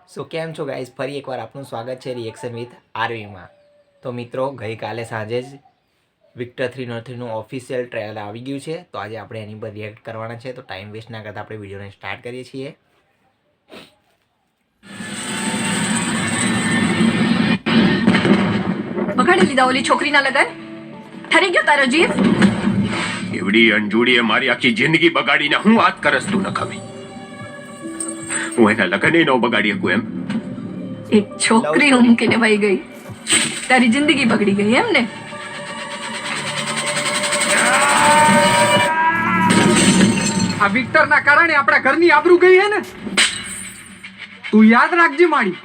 સો કેમ છો ગાઈઝ, ફરી એકવાર આપનું સ્વાગત છે રિએક્શન વિથ આરવીમાં। તો મિત્રો, ગઈકાલે સાંજે જ વિક્ટર 303નું ઓફિશિયલ ટ્રેલર આવી ગયું છે, તો આજે આપણે એની પર રિએક્ટ કરવાના છે। તો ટાઈમ વેસ્ટ ના કરતાં આપણે વિડીયોને સ્ટાર્ટ કરીએ છીએ। બગાડી લીધા ઓલી છોકરીના લગન? ઠરી ગયો તારો જીવ? એવડી અંજુડીએ મારી આખી જિંદગી બગાડીને હું વાત કરસ તું ન ખમી। હું એના લગને ન બગાડી શકું એમ? એક છોકરી હું મૂકીને વહી ગઈ, તારી જિંદગી બગડી ગઈ એમ ને? આ વિક્ટરના કારણે આપણા ઘરની આબરૂ ગઈ હે ને? તું યાદ રાખજે માળી,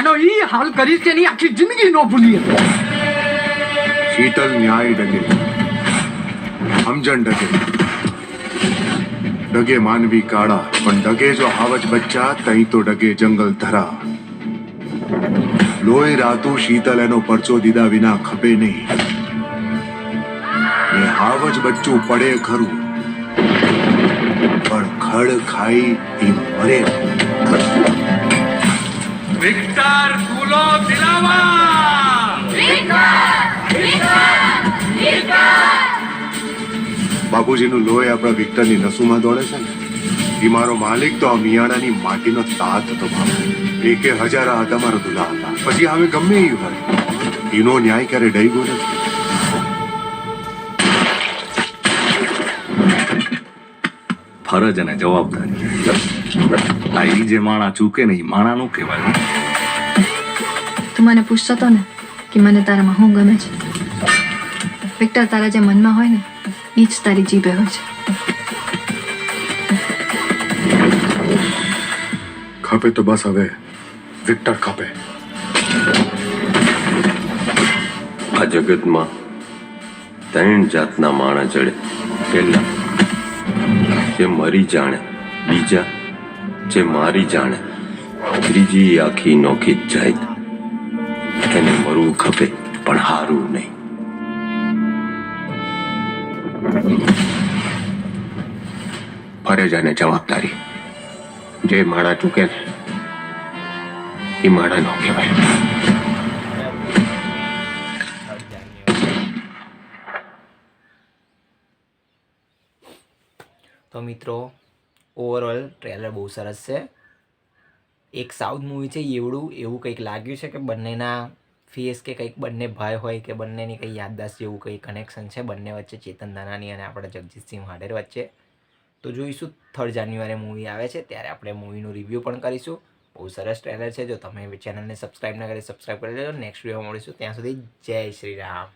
એનો ઈ હાલ કરીશ તેની આખી જિંદગી નો ભૂલીએ। શીતલ ન્યાય ડગે, સમજણ ડગે, ડગે માનવી કાળા, પણ ડગે જો હાવજ બચ્ચા તઈ તો ડગે જંગલ ધરા। લોહી રાતું શીતલ એનો પરચો દીધા વિના ખપે નહીં, ને હાવજ બચ્ચું પડે ખરું પણ ખડ ખાઈ ઈ મરે। વિક્ટર ફૂલો બાપુજીનું લોહી આપણા વિક્ટરની નસુમાં દોડે છે ને, ઈ મારો માલિક તો આ મિયાણાની માટીનો તાત હતો બાપુ। એકે હજારા હતા મારા દુલા હતા, પછી હવે ગમે એ હોય, એનો ન્યાય ક્યારે ડઈ ગયો નથી। ફરજ અને જવાબદારી આ ઈ જે માણા ચૂકે ને ઈ માણા નું કહેવાય। તું મને પૂછતો તો ને કે મને તારામાં શું ગમે છે? વિક્ટર તારા જે મનમાં હોય ને ઈ જ તારી જીભે હોય છે। ખપે તો બસ હવે વિક્ટર ખપે। આ જગતમાં ત્રણ જાતના માણસ જડે। પહેલા જે મરી જાણે, બીજા જે મારી જાણે, ત્રીજી આખી નોખી જાત। એને મરવું ખપે પણ હારું નહીં। ફરજ અને જવાબદારી જે માણા ચૂકે ને એ માણા નો કહેવાય। તો મિત્રો, ઓવરઓલ ટ્રેલર બહુ સરસ છે। એક સાઉથ મૂવી છે એવું કંઈક લાગ્યું છે કે બંનેના ફેસ કે કંઈક બંને ભાઈ હોય કે બંનેની કંઈ યાદદાસ્ત જેવું કંઈ કનેક્શન છે બંને વચ્ચે, ચેતન ધાનાની અને આપણા જગજીતસિંહ વાઢેર વચ્ચે। તો જોઈશું 3 જાન્યુઆરી મૂવી આવે છે ત્યારે આપણે મૂવીનું રિવ્યૂ પણ કરીશું। બહુ સરસ ટ્રેલર છે। જો તમે ચેનલને સબસ્ક્રાઈબ ના કરી સબસ્ક્રાઈબ કરી લેજો। નેક્સ્ટ વિડીયોમાં મળીશું, ત્યાં સુધી જય શ્રી રામ।